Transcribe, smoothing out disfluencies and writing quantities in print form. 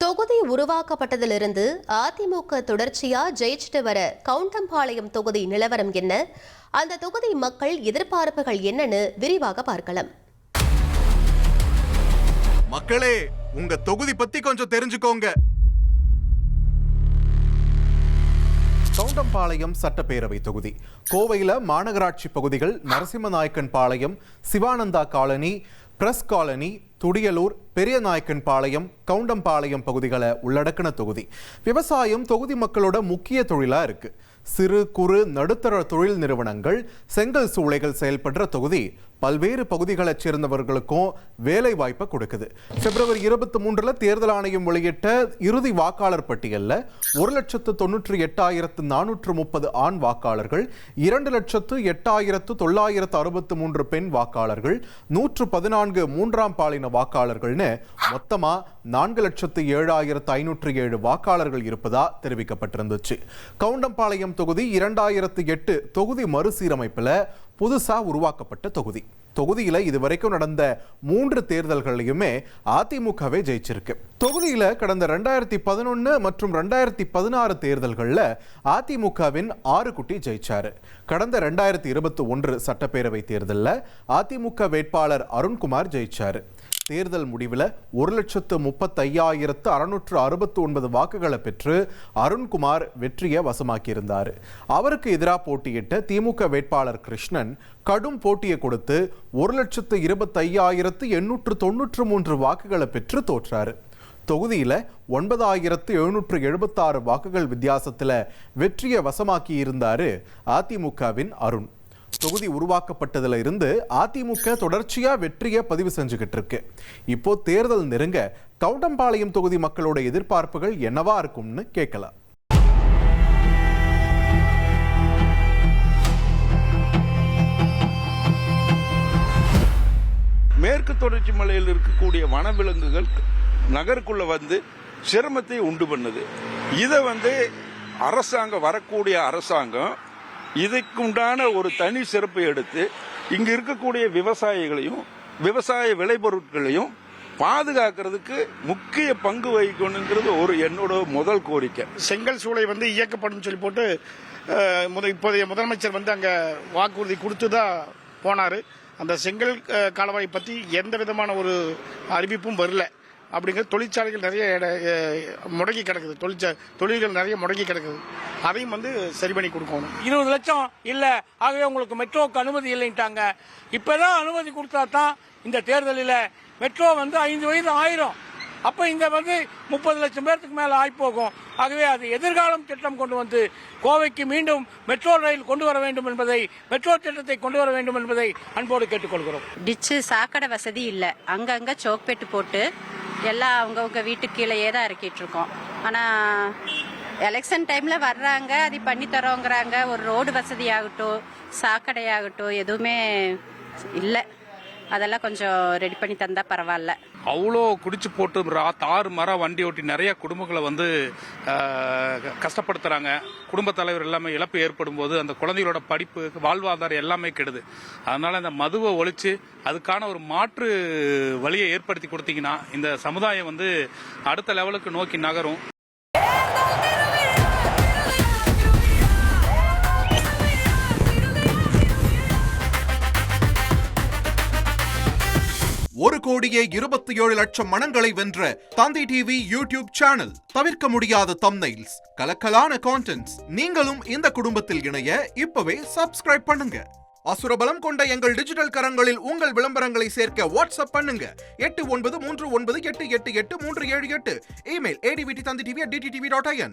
தொகுதி உருவாக்கப்பட்டதிலிருந்து அதிமுக தொடர்ச்சியா ஜெயிச்சுட்டு வர கவுண்டம்பாளையம் தொகுதி நிலவரம் என்ன, அந்த தொகுதி மக்கள் எதிர்பார்ப்புகள் என்னன்னு விரிவாக பார்க்கலாம். மக்களே, உங்க தொகுதி பத்தி கொஞ்சம் தெரிஞ்சுக்கோங்க. கவுண்டம்பாளையம் சட்டப்பேரவை தொகுதி கோவையில மாநகராட்சி பகுதிகள் Narasimhanaickenpalayam, Sivananda Colony, Press Colony, Thudiyalur, Periyanaickenpalayam, Kavundampalayam பகுதிகளை உள்ளடக்கின தொகுதி. விவசாயம் தொகுதி மக்களோட முக்கிய தொழிலா இருக்கு. சிறு குறு நடுத்தர தொழில் நிறுவனங்கள், செங்கல் சூளைகள் செயல்படுற தொகுதி பல்வேறு பகுதிகளைச் சேர்ந்தவர்களுக்கும் வேலை வாய்ப்பை கொடுக்குது. பிப்ரவரி 23 தேர்தல் ஆணையம் வெளியிட்ட இறுதி வாக்காளர் பட்டியலில் 1,98,430 ஆண் வாக்காளர்கள், 2,08,963 பெண் வாக்காளர்கள், 114 மூன்றாம் பாலின வாக்காளர்கள்னு மொத்தமா 4,07,507 வாக்காளர்கள் இருப்பதா தெரிவிக்கப்பட்டிருந்துச்சு. கவுண்டம்பாளையம் தொகுதி 2008 தொகுதி மறுசீரமைப்புல புதுசா உருவாக்கப்பட்ட தொகுதி. தொகுதியில இதுவரைக்கும் நடந்த 3 தேர்தல்களையுமே அதிமுகவே ஜெயிச்சிருக்கு. தொகுதியில கடந்த 2011 மற்றும் 2016 தேர்தல்கள்ல அதிமுகவின் 6 குட்டி ஜெயிச்சாரு. கடந்த 2021 சட்டப்பேரவை தேர்தலில் அதிமுக வேட்பாளர் அருண்குமார் ஜெயிச்சாரு. தேர்தல் முடிவில் 1,35,669 வாக்குகளை பெற்று அருண்குமார் வெற்றியை வசமாக்கியிருந்தார். அவருக்கு எதிராக போட்டியிட்ட திமுக வேட்பாளர் கிருஷ்ணன் கடும் போட்டியை கொடுத்து 1,25,893 வாக்குகளை பெற்று தோற்றாரு. தொகுதியில் 9,776 வாக்குகள் வித்தியாசத்தில் வெற்றியை வசமாக்கி இருந்தாரு அதிமுகவின் அருண். தொகுதி உருவாக்கப்பட்டதுல இருந்து அதிமுக தொடர்ச்சியா வெற்றியை பதிவு செஞ்சுக்கிட்டு இருக்கு. இப்போ தேர்தல் நெருங்க கவுண்டம்பாளையம் தொகுதி மக்களோட எதிர்பார்ப்புகள் என்னவா இருக்கும்னு கேட்கலாம். மேற்கு தொடர்ச்சி மலையில் இருக்கக்கூடிய வனவிலங்குகள் நகருக்குள்ள வந்து சிரமத்தை உண்டு பண்ணுது. இதை வரக்கூடிய அரசாங்கம் இதுக்குண்டான ஒரு தனி சிறப்பை எடுத்து இங்க இருக்கக்கூடிய விவசாயிகளையும் விவசாய விளைபொருட்களையும் பாதுகாக்கிறதுக்கு முக்கிய பங்கு வகிக்கணுங்கிறது ஒரு என்னோட முதல் கோரிக்கை. செங்கல் சூளை இயக்கப்படும் சொல்லி போட்டு இப்போதைய முதலமைச்சர் அங்க வாக்குறுதி கொடுத்து தான் போனாரு. அந்த செங்கல் கால்வாய் பத்தி எந்த விதமான ஒரு அறிவிப்பும் வரல. அப்படிங்கிற தொழிற்சாலைகள் நிறைய முடங்கி கிடக்குது, தொழில்கள் நிறைய முடங்கி கிடக்குது. அதையும் சரி பண்ணி கொடுக்கணும். 20 லட்சம் இல்ல, ஆகவே உங்களுக்கு மெட்ரோவுக்கு அனுமதி இல்லைன்ட்டாங்க. இப்பதான் அனுமதி கொடுத்தா தான் இந்த தேர்தலில் மெட்ரோ 5 வயது ஆயிரும். அப்ப இங்க 30 லட்சம் பேருக்கு மேல ஆய்ப்போகும். ஆகவே அது எதிர்காலம் திட்டம் கொண்டு வந்து கோவைக்கு மீண்டும் மெட்ரோ ரயில் கொண்டு வர வேண்டும் என்பதை, மெட்ரோ திட்டத்தை கொண்டு வர வேண்டும் என்பதை அன்போடு கேட்டுக்கொள்கிறோம். டிச்சு சாக்கடை வசதி இல்லை, அங்கங்க சோக்பெட்டு போட்டு எல்லாம் அவங்கவுங்க வீட்டுக்கு கீழேயே தான் இறக்கிட்டு இருக்கோம். ஆனால் எலெக்ஷன் டைமில் வர்றாங்க, அது பண்ணி தரோங்கிறாங்க. ஒரு ரோடு வசதியாகட்டும், சாக்கடையாகட்டும் எதுவுமே இல்லை. அதெல்லாம் கொஞ்சம் ரெடி பண்ணி தந்தா பரவாயில்ல. அவ்வளோ குடிச்சு போட்டு தாறு மரம் வண்டி ஓட்டி நிறைய குடும்பங்களை கஷ்டப்படுத்துறாங்க. குடும்ப தலைவர் எல்லாமே இழப்பு ஏற்படும் போது அந்த குழந்தைகளோட படிப்பு, வாழ்வாதாரம் எல்லாமே கெடுது. அதனால இந்த மதுவை ஒழிச்சு அதுக்கான ஒரு மாற்று வழியை ஏற்படுத்தி கொடுத்தீங்கன்னா இந்த சமுதாயம் அடுத்த லெவலுக்கு நோக்கி நகரும். ஒரு கோடியே 27 லட்சம் மனங்களை வென்ற தந்தி டிவி யூடியூப் சேனல். தவிர்க்க முடியாத தம்ப்நெயில்ஸ், கலக்கலான கான்டென்ட்ஸ். நீங்களும் இந்த குடும்பத்தில் இணைய இப்பவே சப்ஸ்கிரைப் பண்ணுங்க. அசுரபலம் கொண்ட எங்கள் டிஜிட்டல் கரங்களில் உங்கள் விளம்பரங்களை சேர்க்க வாட்ஸ்அப் பண்ணுங்க. 8939888838. Email advtthanditv@dttv.in.